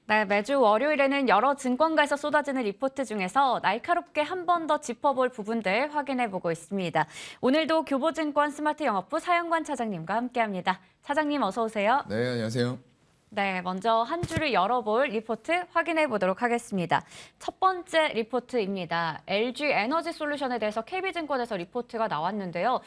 네, 매주 월요일에는 여러 증권가에서 쏟아지는 리포트 중에서 날카롭게 한 번 더 짚어볼 부분들 확인해보고 있습니다. 오늘도 교보증권 스마트 영업부 사영관 차장님과 함께합니다. 차장님 어서 오세요. 네, 안녕하세요. 네, 먼저 한 주를 열어볼 리포트 확인해 보도록 하겠습니다. 첫 번째 리포트입니다. LG 에너지 솔루션에 대해서 KB증권에서 리포트가 나왔는데요.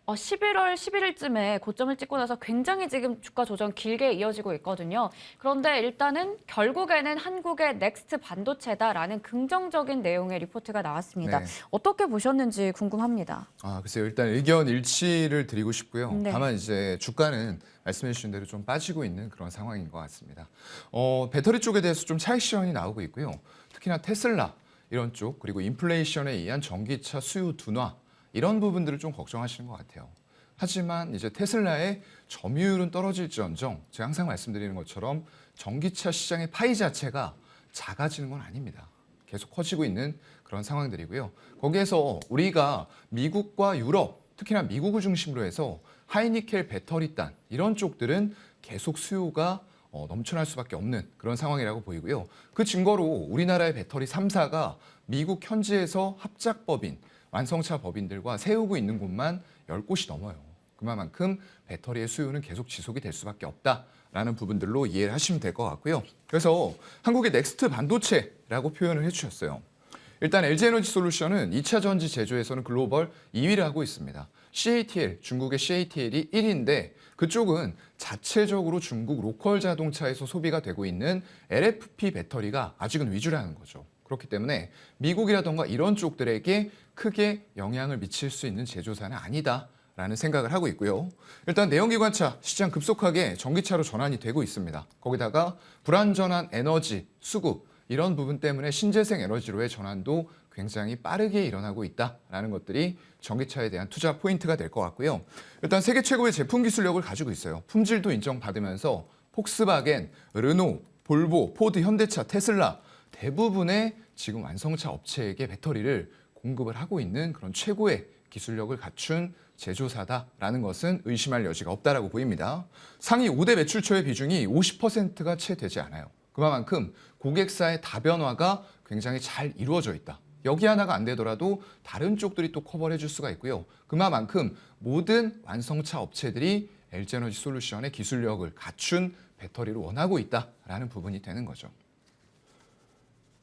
11월 11일쯤에 고점을 찍고 나서 굉장히 지금 주가 조정 길게 이어지고 있거든요. 그런데 일단은 결국에는 한국의 넥스트 반도체다라는 긍정적인 내용의 리포트가 나왔습니다. 네. 어떻게 보셨는지 궁금합니다. 글쎄요. 일단 의견 일치를 드리고 싶고요. 네. 다만 이제 주가는 말씀해 주신 대로 좀 빠지고 있는 그런 상황인 것 같습니다. 배터리 쪽에 대해서 좀 차익 실현이 나오고 있고요. 특히나 테슬라 이런 쪽 그리고 인플레이션에 의한 전기차 수요 둔화 이런 부분들을 좀 걱정하시는 것 같아요. 하지만 이제 테슬라의 점유율은 떨어질지언정 제가 항상 말씀드리는 것처럼 전기차 시장의 파이 자체가 작아지는 건 아닙니다. 계속 커지고 있는 그런 상황들이고요. 거기에서 우리가 미국과 유럽, 특히나 미국을 중심으로 해서 하이니켈 배터리단 이런 쪽들은 계속 수요가 넘쳐날 수밖에 없는 그런 상황이라고 보이고요. 그 증거로 우리나라의 배터리 3사가 미국 현지에서 합작법인, 완성차 법인들과 세우고 있는 곳만 10곳이 넘어요. 그만큼 배터리의 수요는 계속 지속이 될 수밖에 없다라는 부분들로 이해를 하시면 될 것 같고요. 그래서 한국의 넥스트 반도체라고 표현을 해주셨어요. 일단 LG에너지 솔루션은 2차 전지 제조에서는 글로벌 2위를 하고 있습니다. CATL, 중국의 CATL이 1위인데 그쪽은 자체적으로 중국 로컬 자동차에서 소비가 되고 있는 LFP 배터리가 아직은 위주라는 거죠. 그렇기 때문에 미국이라던가 이런 쪽들에게 크게 영향을 미칠 수 있는 제조사는 아니다라는 생각을 하고 있고요. 일단 내연기관차 시장 급속하게 전기차로 전환이 되고 있습니다. 거기다가 불안전한 에너지, 수급 이런 부분 때문에 신재생 에너지로의 전환도 굉장히 빠르게 일어나고 있다라는 것들이 전기차에 대한 투자 포인트가 될 것 같고요. 일단 세계 최고의 제품 기술력을 가지고 있어요. 품질도 인정받으면서 폭스바겐, 르노, 볼보, 포드, 현대차, 테슬라 대부분의 지금 완성차 업체에게 배터리를 공급을 하고 있는 그런 최고의 기술력을 갖춘 제조사다라는 것은 의심할 여지가 없다라고 보입니다. 상위 5대 매출처의 비중이 50%가 채 되지 않아요. 그만큼 고객사의 다변화가 굉장히 잘 이루어져 있다. 여기 하나가 안 되더라도 다른 쪽들이 또 커버를 해줄 수가 있고요. 그만큼 모든 완성차 업체들이 LG에너지 솔루션의 기술력을 갖춘 배터리를 원하고 있다라는 부분이 되는 거죠.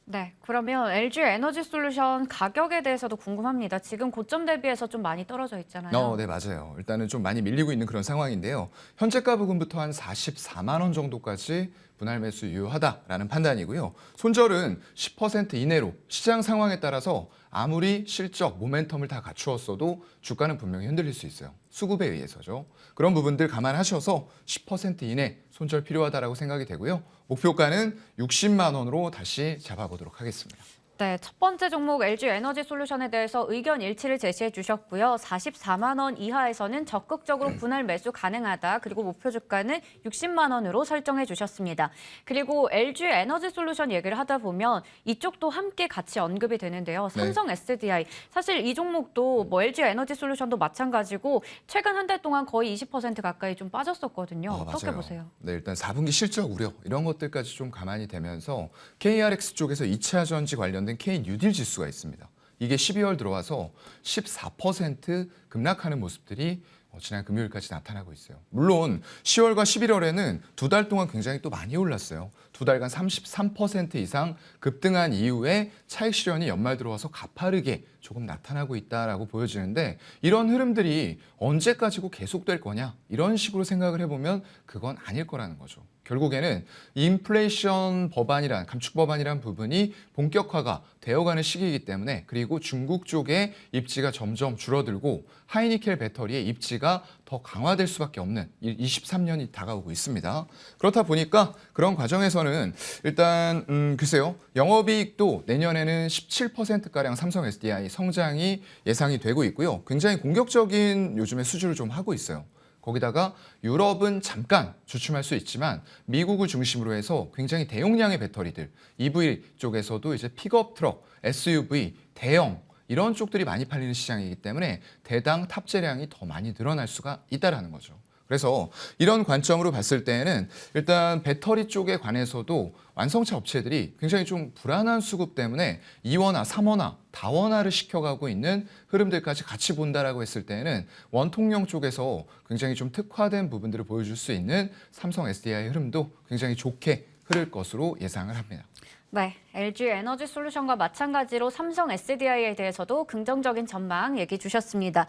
네, 그러면 LG 에너지 솔루션 가격에 대해서도 궁금합니다. 지금 고점 대비해서 좀 많이 떨어져 있잖아요. 네, 맞아요. 일단은 좀 많이 밀리고 있는 그런 상황인데요. 현재가 부근부터 한 44만 원 정도까지 분할 매수 유효하다라는 판단이고요. 손절은 10% 이내로 시장 상황에 따라서 아무리 실적, 모멘텀을 다 갖추었어도 주가는 분명히 흔들릴 수 있어요. 수급에 의해서죠. 그런 부분들 감안하셔서 10% 이내 손절 필요하다라고 생각이 되고요. 목표가는 60만 원으로 다시 잡아보도록 하겠습니다. 네, 첫 번째 종목 LG 에너지 솔루션에 대해서 의견 일치를 제시해 주셨고요. 44만 원 이하에서는 적극적으로 분할 매수 가능하다. 그리고 목표 주가는 60만 원으로 설정해 주셨습니다. 그리고 LG 에너지 솔루션 얘기를 하다 보면 이쪽도 함께 같이 언급이 되는데요. 삼성 SDI. 사실 이 종목도 뭐 LG 에너지 솔루션도 마찬가지고 최근 한 달 동안 거의 20% 가까이 좀 빠졌었거든요. 어떻게 맞아요. 보세요? 네, 일단 4분기 실적 우려 이런 것들까지 좀 가만히 되면서 KRX 쪽에서 2차 전지 관련된 K 뉴딜 지수가 있습니다. 이게 12월 들어와서 14% 급락하는 모습들이 지난 금요일까지 나타나고 있어요. 물론 10월과 11월에는 두 달 동안 굉장히 또 많이 올랐어요. 두 달간 33% 이상 급등한 이후에 차익 실현이 연말 들어와서 가파르게 조금 나타나고 있다라고 보여지는데 이런 흐름들이 언제까지고 계속될 거냐 이런 식으로 생각을 해보면 그건 아닐 거라는 거죠. 결국에는 인플레이션 법안이란 감축 법안이란 부분이 본격화가 되어가는 시기이기 때문에 그리고 중국 쪽의 입지가 점점 줄어들고 하이니켈 배터리의 입지가 더 강화될 수밖에 없는 23년이 다가오고 있습니다. 그렇다 보니까 그런 과정에서는 일단 글쎄요. 영업이익도 내년에는 17%가량 삼성 SDI 성장이 예상이 되고 있고요. 굉장히 공격적인 요즘에 수주를 좀 하고 있어요. 거기다가 유럽은 잠깐 주춤할 수 있지만 미국을 중심으로 해서 굉장히 대용량의 배터리들, EV 쪽에서도 이제 픽업 트럭, SUV, 대형 이런 쪽들이 많이 팔리는 시장이기 때문에 대당 탑재량이 더 많이 늘어날 수가 있다라는 거죠. 그래서 이런 관점으로 봤을 때에는 일단 배터리 쪽에 관해서도 완성차 업체들이 굉장히 좀 불안한 수급 때문에 2원화, 3원화, 다원화를 시켜가고 있는 흐름들까지 같이 본다라고 했을 때에는 원통령 쪽에서 굉장히 좀 특화된 부분들을 보여줄 수 있는 삼성 SDI 흐름도 굉장히 좋게 흐를 것으로 예상을 합니다. 네, LG 에너지 솔루션과 마찬가지로 삼성 SDI에 대해서도 긍정적인 전망 얘기 주셨습니다.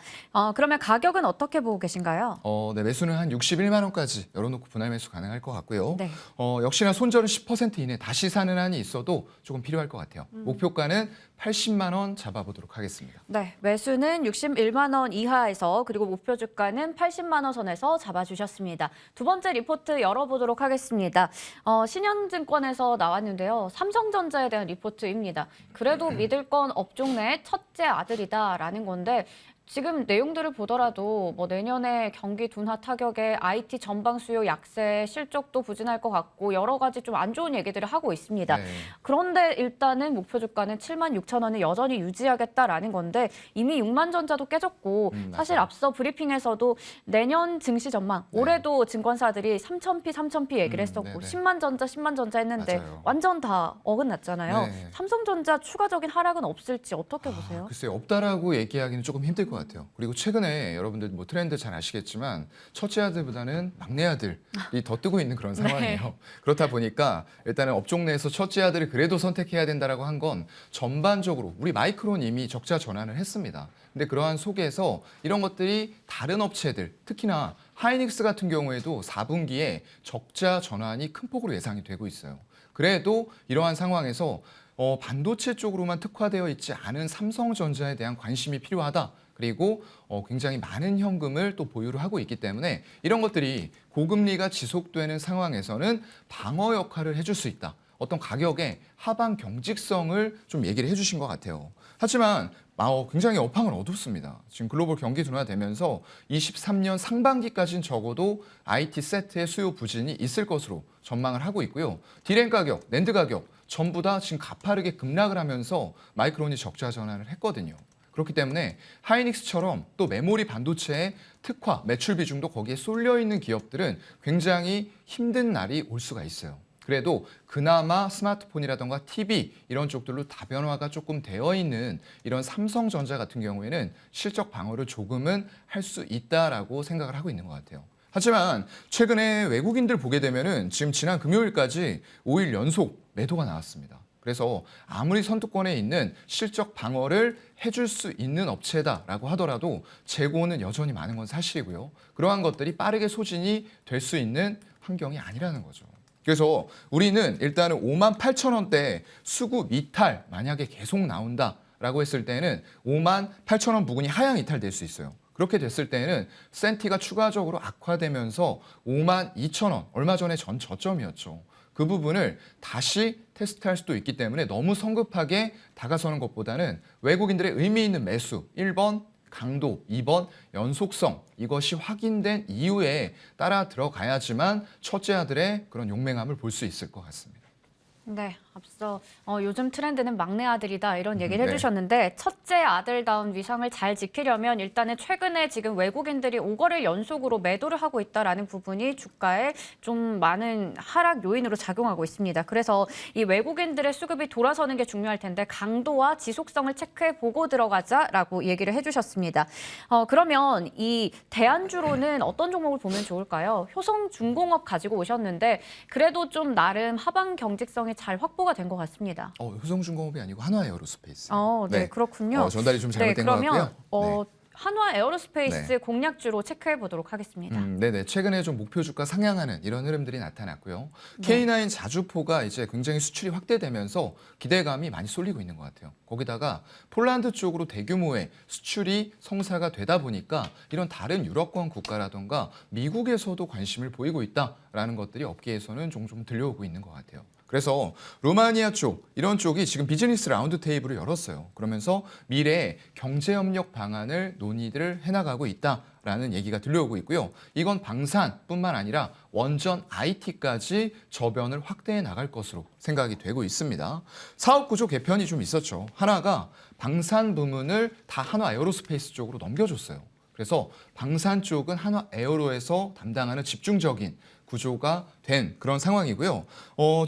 그러면 가격은 어떻게 보고 계신가요? 네, 매수는 한 61만 원까지 열어놓고 분할 매수 가능할 것 같고요. 네. 역시나 손절은 10% 이내 다시 사는 한이 있어도 조금 필요할 것 같아요. 목표가는 80만 원 잡아보도록 하겠습니다. 네, 매수는 61만 원 이하에서 그리고 목표 주가는 80만 원 선에서 잡아주셨습니다. 두 번째 리포트 열어보도록 하겠습니다. 신현증권에서 나왔는데요. 삼성전자에 대한 리포트입니다. 그래도 믿을 건 업종 내 첫째 아들이다라는 건데 지금 내용들을 보더라도 뭐 내년에 경기 둔화 타격에 IT 전방 수요 약세, 실적도 부진할 것 같고 여러 가지 좀 안 좋은 얘기들을 하고 있습니다. 네. 그런데 일단은 목표 주가는 7만 6천 원을 여전히 유지하겠다라는 건데 이미 6만 전자도 깨졌고 사실 맞아요. 앞서 브리핑에서도 내년 증시 전망, 네. 올해도 증권사들이 3,000피, 3,000피 얘기를 했었고 네네. 10만 전자, 10만 전자 했는데 맞아요. 완전 다 어긋났잖아요. 네. 삼성전자 추가적인 하락은 없을지 어떻게 보세요? 글쎄요, 없다라고 얘기하기는 조금 힘들 것 같아요. 그리고 최근에 여러분들 뭐 트렌드 잘 아시겠지만 첫째 아들보다는 막내 아들이 더 뜨고 있는 그런 상황이에요. 그렇다 보니까 일단은 업종 내에서 첫째 아들을 그래도 선택해야 된다라고 한 건 전반적으로 우리 마이크론 이미 적자 전환을 했습니다. 근데 그러한 속에서 이런 것들이 다른 업체들, 특히나 하이닉스 같은 경우에도 4분기에 적자 전환이 큰 폭으로 예상이 되고 있어요. 그래도 이러한 상황에서 반도체 쪽으로만 특화되어 있지 않은 삼성전자에 대한 관심이 필요하다. 그리고 굉장히 많은 현금을 또 보유를 하고 있기 때문에 이런 것들이 고금리가 지속되는 상황에서는 방어 역할을 해줄 수 있다. 어떤 가격의 하방 경직성을 좀 얘기를 해주신 것 같아요. 하지만 굉장히 업황은 어둡습니다. 지금 글로벌 경기 둔화되면서 23년 상반기까지는 적어도 IT 세트의 수요 부진이 있을 것으로 전망을 하고 있고요. 디램 가격, 낸드 가격 전부 다 지금 가파르게 급락을 하면서 마이크론이 적자 전환을 했거든요. 그렇기 때문에 하이닉스처럼 또 메모리 반도체의 특화, 매출 비중도 거기에 쏠려 있는 기업들은 굉장히 힘든 날이 올 수가 있어요. 그래도 그나마 스마트폰이라던가 TV 이런 쪽들로 다변화가 조금 되어 있는 이런 삼성전자 같은 경우에는 실적 방어를 조금은 할 수 있다라고 생각을 하고 있는 것 같아요. 하지만 최근에 외국인들 보게 되면은 지금 지난 금요일까지 5일 연속 매도가 나왔습니다. 그래서 아무리 선두권에 있는 실적 방어를 해줄 수 있는 업체다라고 하더라도 재고는 여전히 많은 건 사실이고요. 그러한 것들이 빠르게 소진이 될 수 있는 환경이 아니라는 거죠. 그래서 우리는 일단은 5만 8천 원대 수급 이탈 만약에 계속 나온다라고 했을 때는 5만 8천 원 부근이 하향 이탈될 수 있어요. 그렇게 됐을 때는 센티가 추가적으로 악화되면서 5만 2천 원, 얼마 전에 전 저점이었죠. 그 부분을 다시 테스트할 수도 있기 때문에 너무 성급하게 다가서는 것보다는 외국인들의 의미 있는 매수 1번, 강도 2번, 연속성 이것이 확인된 이후에 따라 들어가야지만 첫째 아들의 그런 용맹함을 볼 수 있을 것 같습니다. 네, 앞서 요즘 트렌드는 막내 아들이다 이런 얘기를 네. 해주셨는데 첫째 아들다운 위상을 잘 지키려면 일단은 최근에 지금 외국인들이 5거래일 연속으로 매도를 하고 있다라는 부분이 주가에 좀 많은 하락 요인으로 작용하고 있습니다. 그래서 이 외국인들의 수급이 돌아서는 게 중요할 텐데 강도와 지속성을 체크해 보고 들어가자라고 얘기를 해주셨습니다. 그러면 이 대안주로는 어떤 종목을 보면 좋을까요? 효성중공업 가지고 오셨는데 그래도 좀 나름 하방 경직성이 잘 확보가 된 것 같습니다. 효성중공업이 아니고 한화에어로스페이스. 네, 그렇군요. 전달이 좀 잘못된 것 그러면 같고요. 한화 에어로스페이스 네. 공략주로 체크해 보도록 하겠습니다. 네네. 최근에 좀 목표 주가 상향하는 이런 흐름들이 나타났고요. 네. K9 자주포가 이제 굉장히 수출이 확대되면서 기대감이 많이 쏠리고 있는 것 같아요. 거기다가 폴란드 쪽으로 대규모의 수출이 성사가 되다 보니까 이런 다른 유럽권 국가라던가 미국에서도 관심을 보이고 있다라는 것들이 업계에서는 종종 들려오고 있는 것 같아요. 그래서 루마니아 쪽 이런 쪽이 지금 비즈니스 라운드 테이블을 열었어요. 그러면서 미래 경제협력 방안을 논의를 해나가고 있다라는 얘기가 들려오고 있고요. 이건 방산뿐만 아니라 원전 IT까지 저변을 확대해 나갈 것으로 생각이 되고 있습니다. 사업 구조 개편이 좀 있었죠. 하나가 방산 부문을 다 한화 에어로스페이스 쪽으로 넘겨줬어요. 그래서 방산 쪽은 한화 에어로에서 담당하는 집중적인 구조가 된 그런 상황이고요.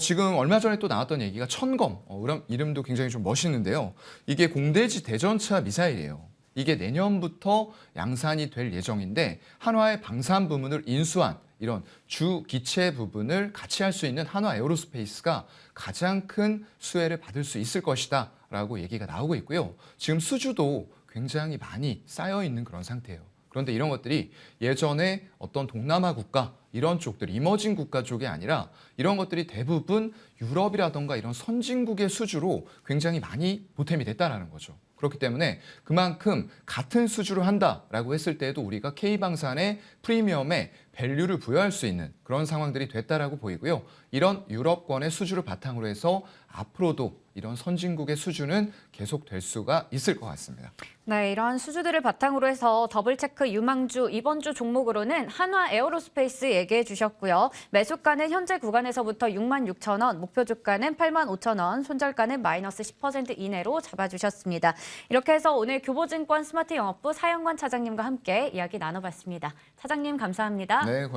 지금 얼마 전에 또 나왔던 얘기가 천검, 이름도 굉장히 좀 멋있는데요. 이게 공대지 대전차 미사일이에요. 이게 내년부터 양산이 될 예정인데 한화의 방산 부문을 인수한 이런 주 기체 부분을 같이 할 수 있는 한화 에어로스페이스가 가장 큰 수혜를 받을 수 있을 것이다 라고 얘기가 나오고 있고요. 지금 수주도 굉장히 많이 쌓여 있는 그런 상태예요. 그런데 이런 것들이 예전에 어떤 동남아 국가 이런 쪽들, 이머징 국가 쪽이 아니라 이런 것들이 대부분 유럽이라던가 이런 선진국의 수주로 굉장히 많이 보탬이 됐다라는 거죠. 그렇기 때문에 그만큼 같은 수주를 한다라고 했을 때에도 우리가 K방산의 프리미엄에 밸류를 부여할 수 있는 그런 상황들이 됐다라고 보이고요. 이런 유럽권의 수주를 바탕으로 해서 앞으로도 이런 선진국의 수주는 계속될 수가 있을 것 같습니다. 네, 이런 수주들을 바탕으로 해서 더블체크 유망주 이번 주 종목으로는 한화 에어로스페이스 얘기해 주셨고요. 매수가는 현재 구간에서부터 66,000원, 목표 주가는 85,000원, 손절가는 마이너스 10% 이내로 잡아주셨습니다. 이렇게 해서 오늘 교보증권 스마트 영업부 사영관 차장님과 함께 이야기 나눠봤습니다. 차장님 감사합니다. 네.